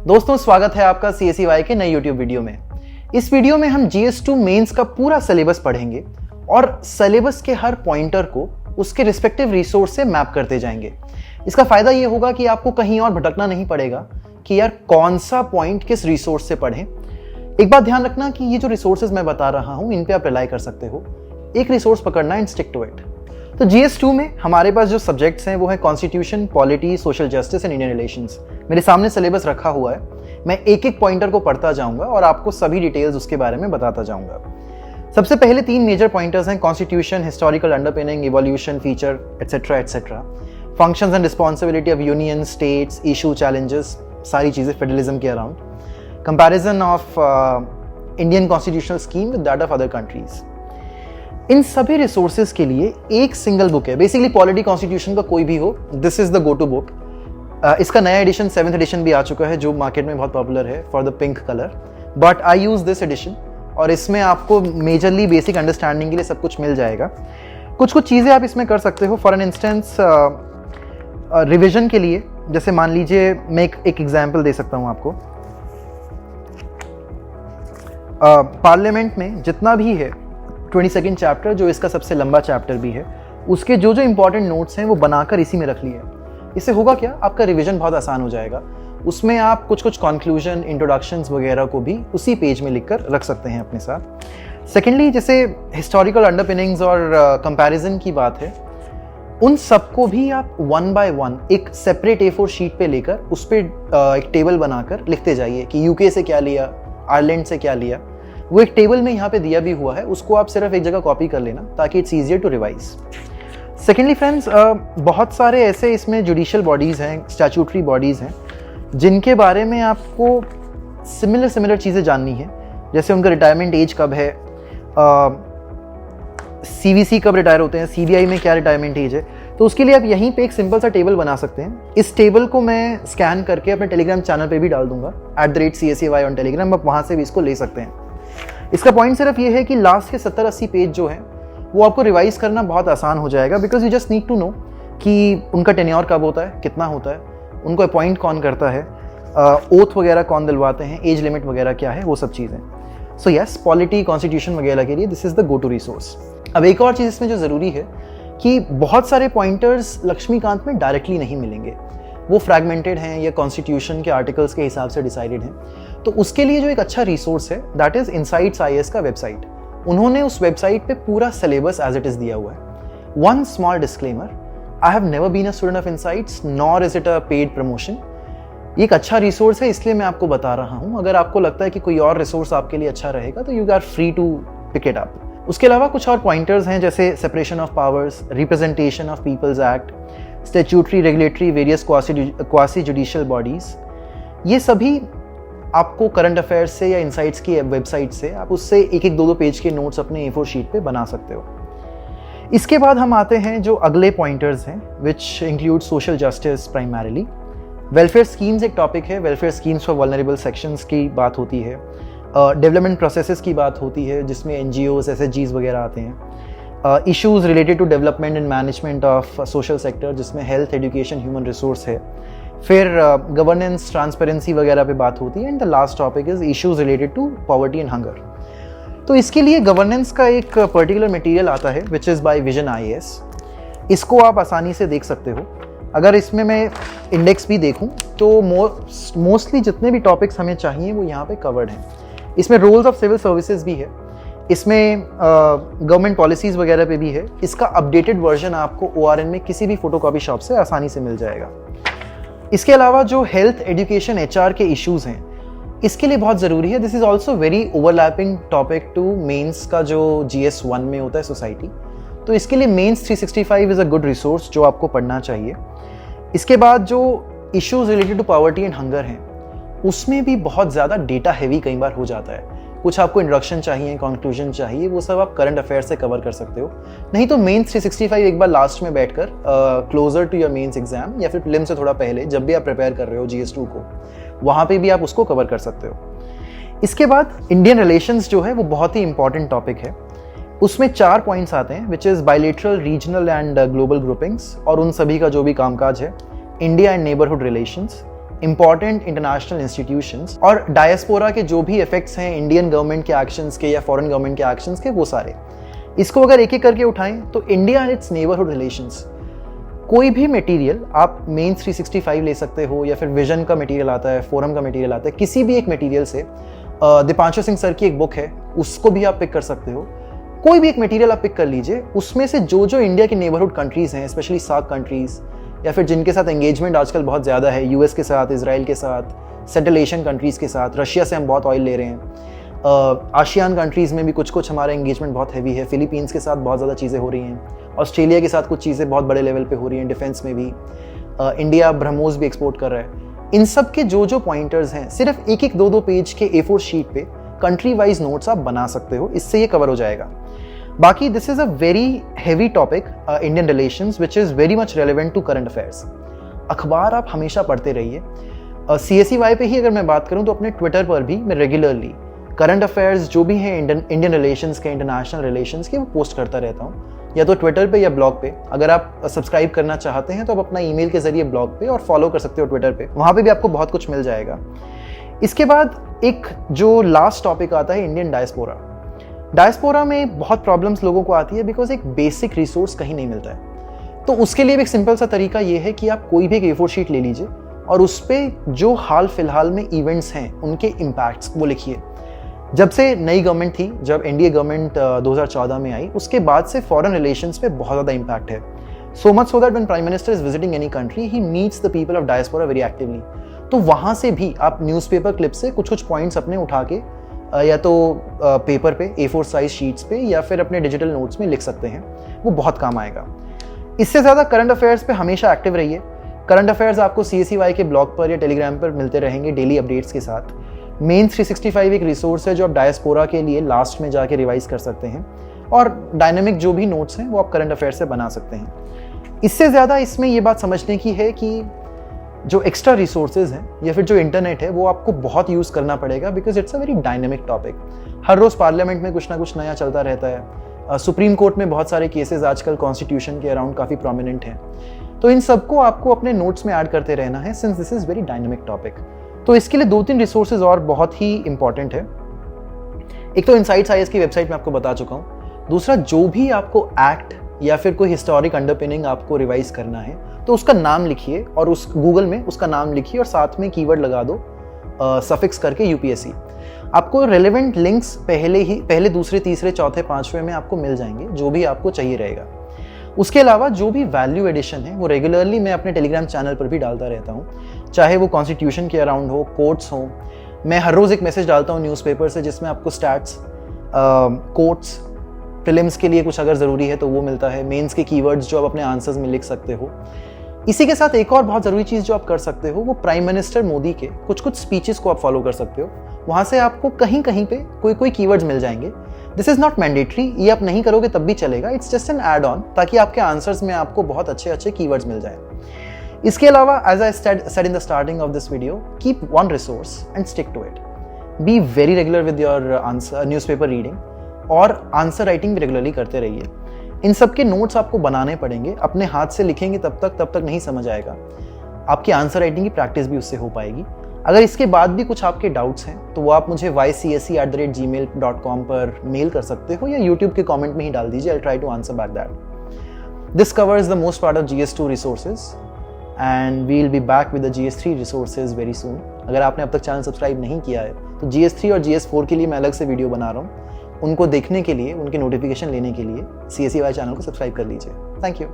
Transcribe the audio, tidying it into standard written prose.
दोस्तों स्वागत है आपका CSEY के नए YouTube वीडियो में। इस वीडियो में हम GS2 मेंस का पूरा सिलेबस पढ़ेंगे और सिलेबस के हर पॉइंटर को उसके रिस्पेक्टिव रिसोर्स से मैप करते जाएंगे। इसका फायदा ये होगा कि आपको कहीं और भटकना नहीं पड़ेगा कि यार कौन सा पॉइंट किस रिसोर्स से पढ़ें। एक बात ध्यान रखना कि ये जो रिसोर्सेज मैं बता रहा हूँ इन पे आप रिलाई कर सकते हो। एक रिसोर्स पकड़ना एंड स्टिक टू इट। तो GS2 में हमारे पास जो सब्जेक्ट्स हैं वो है constitution, polity, social justice and Indian relations. मेरे सामने सिलेबस रखा हुआ है, मैं एक एक पॉइंटर को पढ़ता जाऊंगा और आपको सभी डिटेल्स उसके बारे में बताता जाऊंगा। सबसे पहले 3 मेजर पॉइंटर्स हैं constitution, historical underpinning, evolution, feature etcetera etcetera, functions and responsibility of union, states, issue, challenges, सारी चीज़ें फेडरलिज्म के around, comparison of Indian constitutional scheme with that of other countries. इन सभी रिसोर्सेज के लिए एक सिंगल बुक है। बेसिकली पॉलिटी कॉन्स्टिट्यूशन का कोई भी हो, this is the go to book. इसका नया एडिशन 7th एडिशन भी आ चुका है जो मार्केट में बहुत पॉपुलर है for the pink colour, but I use this edition और इसमें आपको मेजरली बेसिक अंडरस्टैंडिंग के लिए सब कुछ मिल जाएगा। कुछ कुछ चीज़ें आप इसमें कर सकते हो। फॉर एन इंस्टेंस रिविजन के लिए, जैसे मान लीजिए मैं एक एग्जाम्पल दे सकता हूँ आपको। पार्लियामेंट में जितना भी है 22nd चैप्टर, जो इसका सबसे लंबा चैप्टर भी है, उसके जो जो इंपॉर्टेंट नोट्स हैं वो बनाकर इसी में रख लिए। इससे होगा क्या, आपका रिवीजन बहुत आसान हो जाएगा। उसमें आप कुछ कुछ कंक्लूजन, इंट्रोडक्शंस वगैरह को भी उसी पेज में लिखकर रख सकते हैं अपने साथ। सेकेंडली, जैसे हिस्टोरिकल अंडरपिनिंग्स और कंपैरिजन की बात है, उन सबको भी आप 1 by 1 एक सेपरेट A4 शीट पे लेकर उस पर एक टेबल बनाकर लिखते जाइए कि UK से क्या लिया, आयरलैंड से क्या लिया। वो एक टेबल में यहाँ पे दिया भी हुआ है, उसको आप सिर्फ एक जगह कॉपी कर लेना ताकि it's easier to revise. Secondly friends, बहुत सारे ऐसे इसमें जुडिशियल बॉडीज़ हैं, स्टैट्यूटरी बॉडीज़ हैं, जिनके बारे में आपको सिमिलर चीज़ें जाननी है। जैसे उनका रिटायरमेंट एज कब है, CVC कब रिटायर होते हैं, CBI में क्या रिटायरमेंट एज है। तो उसके लिए आप यहीं पे एक सिंपल सा टेबल बना सकते हैं। इस टेबल को मैं स्कैन करके अपने टेलीग्राम चैनल पे भी डाल दूंगा @CSEY ऑन टेलीग्राम, आप वहाँ से भी इसको ले सकते हैं। इसका पॉइंट सिर्फ ये है कि लास्ट के 70-80 पेज जो है वो आपको रिवाइज करना बहुत आसान हो जाएगा, because you just need to know कि उनका टेन्योर कब होता है, कितना होता है, उनको अपॉइंट कौन करता है, ओथ वगैरह कौन दिलवाते हैं, एज लिमिट वगैरह क्या है, वो सब चीज़ें। सो यस, पॉलिटी, कॉन्स्टिट्यूशन वगैरह के लिए this is the go to resource. अब एक और चीज़ इसमें जो ज़रूरी है कि बहुत सारे पॉइंटर्स लक्ष्मीकांत में डायरेक्टली नहीं मिलेंगे, वो फ्रैगमेंटेड हैं या कॉन्स्टिट्यूशन के आर्टिकल्स के हिसाब से डिसाइडेड हैं। तो उसके लिए जो एक अच्छा रिसोर्स है दैट इज इनसाइट्स IAS का वेबसाइट। उन्होंने उस वेबसाइट पे पूरा सिलेबस एज इट इज दिया हुआ है। One small disclaimer, I have never been a student of Insights nor is it a paid promotion. ये एक अच्छा रिसोर्स है इसलिए मैं आपको बता रहा हूँ। अगर आपको लगता है कि कोई और रिसोर्स आपके लिए अच्छा रहेगा तो you are free to pick it up. उसके अलावा कुछ और पॉइंटर्स हैं जैसे separation of powers, representation of people's act, statutory, regulatory, various quasi judicial bodies. ये सभी आपको करंट अफेयर्स से या इनसाइट्स की वेबसाइट से आप उससे एक 2 पेज के नोट्स अपने A4 शीट पे बना सकते हो। इसके बाद हम आते हैं जो अगले पॉइंटर्स हैं, which include social justice primarily. Welfare schemes एक टॉपिक है, welfare schemes for vulnerable sections की बात होती है। डेवलपमेंट प्रोसेसेस की बात होती है जिसमें NGOs, SHGs वगैरह आते हैं। Issues related to development and management of social sector जिसमें हेल्थ, एजुकेशन, ह्यूमन रिसोर्स है। फिर गवर्नेंस, ट्रांसपेरेंसी वगैरह पे बात होती है। And the last topic is issues related to poverty and hunger. तो इसके लिए गवर्नेंस का एक पर्टिकुलर मटेरियल आता है which is by vision IAS। इसको आप आसानी से देख सकते हो। अगर इसमें मैं इंडेक्स भी देखूं तो मोस्टली जितने भी टॉपिक्स हमें चाहिए वो यहाँ पे कवर्ड हैं। इसमें रोल्स ऑफ सिविल सर्विसेज भी है, इसमें गवर्नमेंट पॉलिसीज़ वगैरह पे भी है। इसका अपडेटेड वर्जन आपको ORN में किसी भी फोटोकॉपी शॉप से आसानी से मिल जाएगा। इसके अलावा जो हेल्थ, एजुकेशन, HR के इश्यूज़ हैं, इसके लिए बहुत ज़रूरी है। This is also very overlapping topic to mains का जो GS1 में होता है सोसाइटी। तो इसके लिए mains 365 is a good resource जो आपको पढ़ना चाहिए। इसके बाद जो issues related to poverty and hunger हैं, उसमें भी बहुत ज़्यादा डेटा हैवी कई बार हो जाता है। कुछ आपको इंट्रोडक्शन चाहिए, कंक्लूजन चाहिए, वो सब आप करंट अफेयर से कवर कर सकते हो। नहीं तो मेंस 365 एक बार लास्ट में बैठकर closer to your mains exam या फिर प्रीलिम से थोड़ा पहले जब भी आप प्रिपेयर कर रहे हो GS2 को, वहाँ पे भी आप उसको कवर कर सकते हो। इसके बाद इंडियन रिलेशंस जो है वो बहुत ही इंपॉर्टेंट टॉपिक है। उसमें 4 पॉइंट्स आते हैं which is bilateral, regional and global groupings और उन सभी का जो भी कामकाज है, India and neighbourhood relations, important international institutions और डायस्पोरा के जो भी इफेक्ट्स हैं इंडियन गवर्नमेंट के एक्शंस के या फॉरेन गवर्नमेंट के एक्शंस के, वो सारे इसको अगर एक एक करके उठाएं तो India and it's neighbourhood relations, कोई भी मटेरियल आप मेंस 365 ले सकते हो या फिर विजन का मटेरियल आता है, फोरम का मटेरियल आता है, किसी भी एक मटेरियल से दीपांशु सिंह सर की एक बुक है उसको भी आप पिक कर सकते हो। कोई भी एक मटेरियल आप पिक कर लीजिए, उसमें से जो जो इंडिया के नेबरहुड कंट्रीज हैं, स्पेशली सार्क कंट्रीज या फिर जिनके साथ एंगेजमेंट आजकल बहुत ज़्यादा है, यूएस के साथ, इजराइल के साथ, सेंट्रल एशियन कंट्रीज़ के साथ, रशिया से हम बहुत ऑयल ले रहे हैं, आशियान कंट्रीज़ में भी कुछ कुछ हमारा एंगेजमेंट बहुत हैवी है, फिलीपींस के साथ बहुत ज़्यादा चीज़ें हो रही हैं, ऑस्ट्रेलिया के साथ कुछ चीज़ें बहुत बड़े लेवल पे हो रही हैं, डिफेंस में भी इंडिया ब्रह्मोस भी एक्सपोर्ट कर रहा है। इन सब के जो जो पॉइंटर्स हैं, सिर्फ एक एक दो दो पेज के A4 शीट पे कंट्री वाइज नोट्स आप बना सकते हो, इससे ये कवर हो जाएगा। बाकी this is a very heavy topic, Indian relations, which is very much relevant to current affairs. अखबार आप हमेशा पढ़ते रहिए। CSEY पे ही अगर मैं बात करूं तो अपने ट्विटर पर भी मैं रेगुलरली करंट अफेयर्स जो भी हैं इंडियन रिलेशंस के, इंटरनेशनल रिलेशंस के, वो पोस्ट करता रहता हूं, या तो ट्विटर पे या ब्लॉग पे। अगर आप सब्सक्राइब करना चाहते हैं तो आप अपना ईमेल के जरिए ब्लॉग पे और फॉलो कर सकते हो ट्विटर पे, वहाँ पे भी आपको बहुत कुछ मिल जाएगा। इसके बाद एक जो लास्ट टॉपिक आता है इंडियन डायस्पोरा। डायस्पोरा में बहुत प्रॉब्लम्स लोगों को आती है बिकॉज एक बेसिक रिसोर्स कहीं नहीं मिलता है। तो उसके लिए एक सिंपल सा तरीका ये है कि आप कोई भी एक A4 शीट ले लीजिए और उस पर जो हाल फिलहाल में इवेंट्स हैं उनके इम्पैक्ट्स वो लिखिए। जब से नई गवर्नमेंट थी, जब NDA गवर्नमेंट 2014 में आई, उसके बाद से फॉरेन रिलेशंस पे बहुत ज़्यादा इम्पैक्ट है। So much so that when prime minister is visiting any country he meets the people of diaspora very actively. तो वहाँ से भी आप न्यूज़पेपर क्लिप से कुछ कुछ पॉइंट्स अपने उठा के या तो पेपर पे A4 साइज शीट्स पे या फिर अपने डिजिटल नोट्स में लिख सकते हैं, वो बहुत काम आएगा। इससे ज़्यादा करंट अफेयर्स पे हमेशा एक्टिव रहिए। करंट अफेयर्स आपको CSEY के ब्लॉग पर या टेलीग्राम पर मिलते रहेंगे डेली अपडेट्स के साथ। मेंस 365 एक रिसोर्स है जो आप डायस्पोरा के लिए लास्ट में जाके रिवाइज कर सकते हैं, और डायनेमिक जो भी नोट्स हैं वो आप करंट अफेयर्स से बना सकते हैं। इससे ज़्यादा इसमें ये बात समझने की है कि जो एक्स्ट्रा रिसोर्सेज हैं या फिर जो इंटरनेट है वो आपको बहुत यूज़ करना पड़ेगा, because it's a very dynamic topic. हर रोज़ पार्लियामेंट में कुछ ना कुछ नया चलता रहता है। सुप्रीम कोर्ट में बहुत सारे केसेस आजकल कॉन्स्टिट्यूशन के अराउंड काफ़ी प्रोमिनेंट हैं। तो इन सबको आपको अपने नोट्स में ऐड करते रहना है, since this is very dynamic topic. तो इसके लिए 2-3 रिसोर्सेज और बहुत ही इंपॉर्टेंट है। एक तो इनसाइट्स IAS की वेबसाइट में आपको बता चुका हूँ। दूसरा, जो भी आपको एक्ट या फिर कोई हिस्टोरिक अंडरपिनिंग आपको रिवाइज करना है तो उसका नाम लिखिए और उस गूगल में उसका नाम लिखिए और साथ में कीवर्ड लगा दो सफिक्स करके UPSC। आपको रेलेवेंट लिंक्स पहले दूसरे तीसरे चौथे पांचवें में आपको मिल जाएंगे, जो भी आपको चाहिए रहेगा। उसके अलावा जो भी वैल्यू एडिशन है वो रेगुलरली मैं अपने टेलीग्राम चैनल पर भी डालता रहता हूँ, चाहे वो कॉन्स्टिट्यूशन के अराउंड हो, कोर्ट्स हो। मैं हर रोज़ एक मैसेज डालता हूँ न्यूज़पेपर से जिसमें आपको स्टैट्स, कोर्ट्स, प्रीलिम्स के लिए कुछ अगर ज़रूरी है तो वो मिलता है, मेंस के कीवर्ड्स जो आप अपने आंसर्स में लिख सकते हो। इसी के साथ एक और बहुत ज़रूरी चीज़ जो आप कर सकते हो वो प्राइम मिनिस्टर मोदी के कुछ कुछ स्पीचेस को आप फॉलो कर सकते हो। वहाँ से आपको कहीं कहीं पे कोई कीवर्ड्स मिल जाएंगे। दिस इज़ नॉट मैंडेटरी, ये आप नहीं करोगे तब भी चलेगा, it's just an add on, ताकि आपके आंसर्स में आपको बहुत अच्छे अच्छे कीवर्ड्स मिल जाए। इसके अलावा, as I said in the starting of this video, keep one resource and stick to it. Be very regular with your answer newspaper reading और आंसर राइटिंग भी रेगुलरली करते रहिए। इन सब के नोट्स आपको बनाने पड़ेंगे, अपने हाथ से लिखेंगे तब तक नहीं समझ आएगा। आपकी आंसर राइटिंग की प्रैक्टिस भी उससे हो पाएगी। अगर इसके बाद भी कुछ आपके डाउट्स हैं तो वो आप मुझे ycsc@gmail.com पर मेल कर सकते हो या यूट्यूब के कमेंट में ही डाल दीजिए। I try to answer back that. This covers the most part of GS2 resources and we will be back with the GS3 resources very soon. अगर आपने अब तक चैनल सब्सक्राइब नहीं किया है तो GS3 और GS4 के लिए मैं अलग से वीडियो बना रहा हूँ, उनको देखने के लिए, उनके नोटिफिकेशन लेने के लिए CSEY चैनल को सब्सक्राइब कर लीजिए। Thank you.